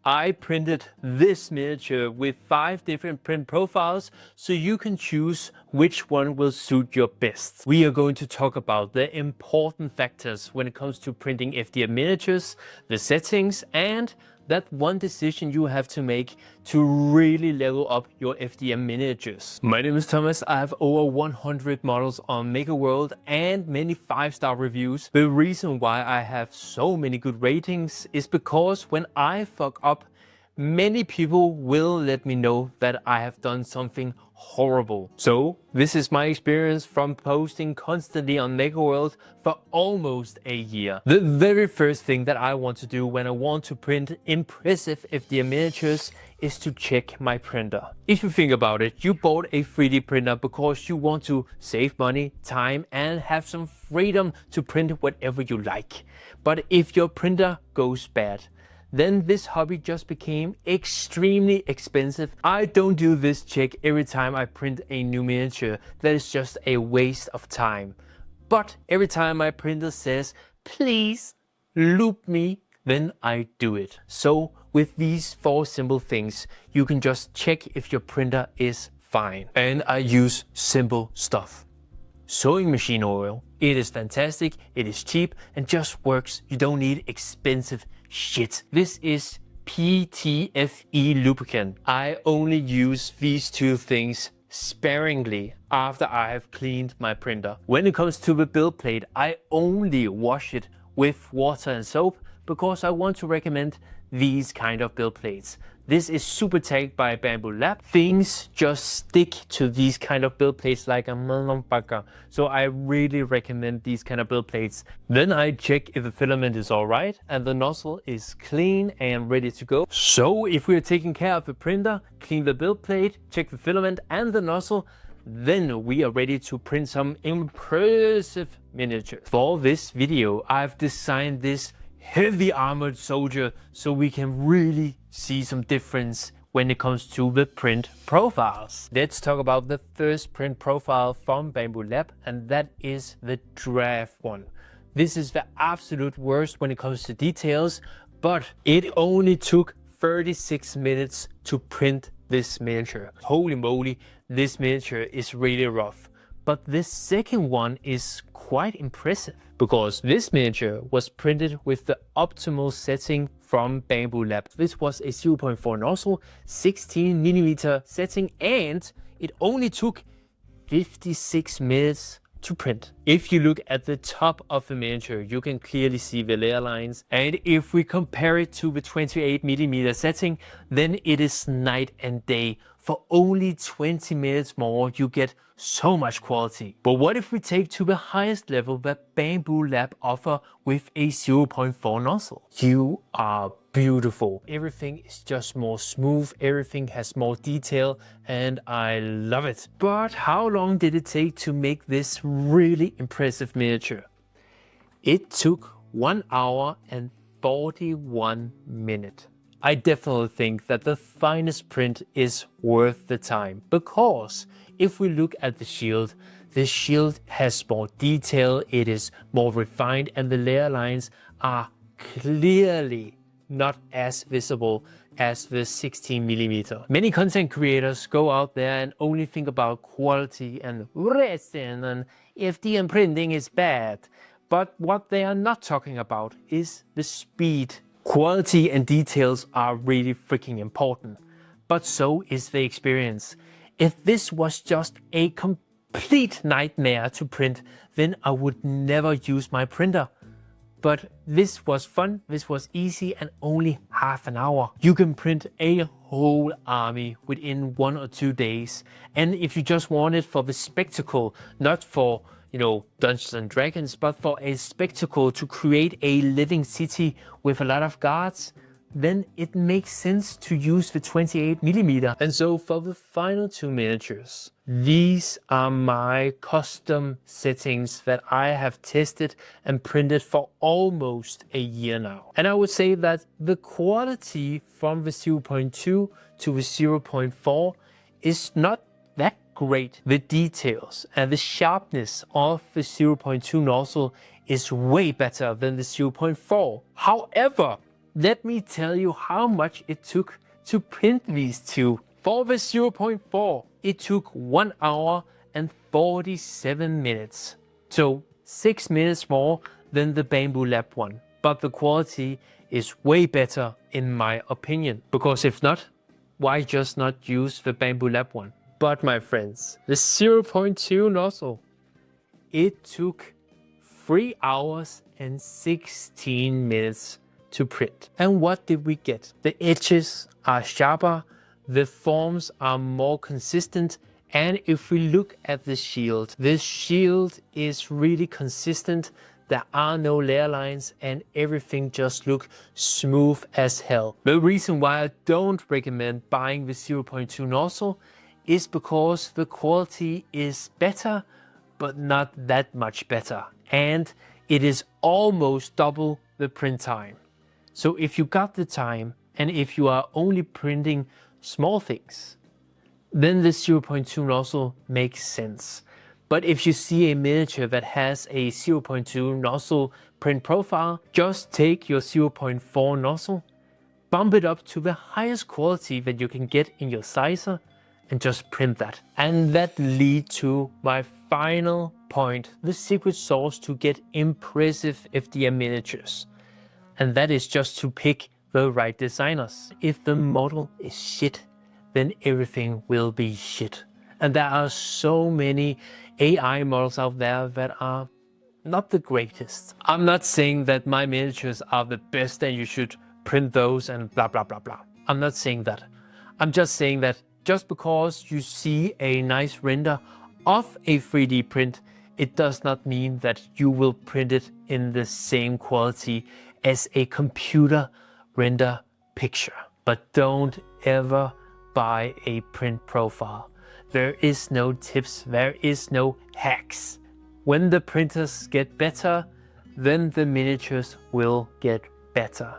I printed this miniature with 5 different print profiles so you can choose which one will suit your best. We are going to talk about the important factors when it comes to printing FDM miniatures, the settings, and that one decision you have to make to really level up your FDM miniatures. My name is Thomas. I have over 100 models on MakerWorld and many 5-star reviews. The reason why I have so many good ratings is because when I fuck up, many people will let me know that I have done something horrible. So this is my experience from posting constantly on MakerWorld for almost a year. The very first thing that I want to do when I want to print impressive FDM miniatures is to check my printer. If you think about it, you bought a 3D printer because you want to save money, time, and have some freedom to print whatever you like. But if your printer goes bad, then this hobby just became extremely expensive. I don't do this check every time I print a new miniature. That is just a waste of time. But every time my printer says, please loop me, then I do it. So with these 4 simple things, you can just check if your printer is fine. And I use simple stuff. Sewing machine oil. It is fantastic, it is cheap, and just works. You don't need expensive shit. This is PTFE lubricant. I only use these 2 things sparingly after I have cleaned my printer. When it comes to the build plate, I only wash it with water and soap because I want to recommend these kind of build plates. This is super tagged by Bamboo Lab. Things just stick to these kind of build plates like a motherfucker. So I really recommend these kind of build plates. Then I check if the filament is alright and the nozzle is clean and ready to go. So if we are taking care of the printer, clean the build plate, check the filament and the nozzle, then we are ready to print some impressive miniatures. For this video, I've designed this heavy armored soldier so we can really see some difference when it comes to the print profiles. Let's talk about the first print profile from Bamboo Lab, and that is the draft one. This is the absolute worst when it comes to details, but it only took 36 minutes to print this miniature. Holy moly, this miniature is really rough. But this second one is quite impressive because this miniature was printed with the optimal setting from Bamboo Lab. This was a 0.4 nozzle, 16mm setting, and it only took 56 minutes to print. If you look at the top of the miniature, you can clearly see the layer lines, and if we compare it to the 28mm setting, then it is night and day. For only 20 minutes more, you get so much quality. But what if we take to the highest level that Bamboo Lab offer with a 0.4 nozzle? You are beautiful. Everything is just more smooth, everything has more detail, and I love it. But how long did it take to make this really impressive miniature? It took 1 hour and 41 minutes. I definitely think that the finest print is worth the time, because if we look at the shield has more detail, it is more refined, and the layer lines are clearly not as visible as the 16mm. Many content creators go out there and only think about quality and resin and FDM printing is bad. But what they are not talking about is the speed. Quality and details are really freaking important, but so is the experience. If this was just a complete nightmare to print, then I would never use my printer. But this was fun, this was easy, and only half an hour. You can print a whole army within 1 or 2 days. And if you just want it for the spectacle, not for Dungeons and Dragons, but for a spectacle to create a living city with a lot of guards, then it makes sense to use the 28mm. And so for the final 2 miniatures, these are my custom settings that I have tested and printed for almost a year now. And I would say that the quality from the 0.2 to the 0.4 is not that great. The details and the sharpness of the 0.2 nozzle is way better than the 0.4. However, Let me tell you how much it took to print these two. For the 0.4, it took 1 hour and 47 minutes. So 6 minutes more than the Bamboo Lab one. But the quality is way better in my opinion. Because if not, why just not use the Bamboo Lab one? But my friends, the 0.2 nozzle, it took 3 hours and 16 minutes to print. And what did we get? The edges are sharper, the forms are more consistent, and if we look at the shield, this shield is really consistent. There are no layer lines and everything just looks smooth as hell. The reason why I don't recommend buying the 0.2 nozzle is because the quality is better, but not that much better. And it is almost double the print time. So if you got the time and if you are only printing small things, then the 0.2 nozzle makes sense. But if you see a miniature that has a 0.2 nozzle print profile, just take your 0.4 nozzle, bump it up to the highest quality that you can get in your sizer, and just print that. And that leads to my final point, the secret sauce to get impressive FDM miniatures. And that is just to pick the right designers. If the model is shit, then everything will be shit. And there are so many AI models out there that are not the greatest. I'm not saying that my miniatures are the best and you should print those and blah, blah, blah, blah. I'm not saying that. I'm just saying that just because you see a nice render of a 3D print, it does not mean that you will print it in the same quality as a computer render picture. But don't ever buy a print profile. There is no tips, there is no hacks. When the printers get better, then the miniatures will get better.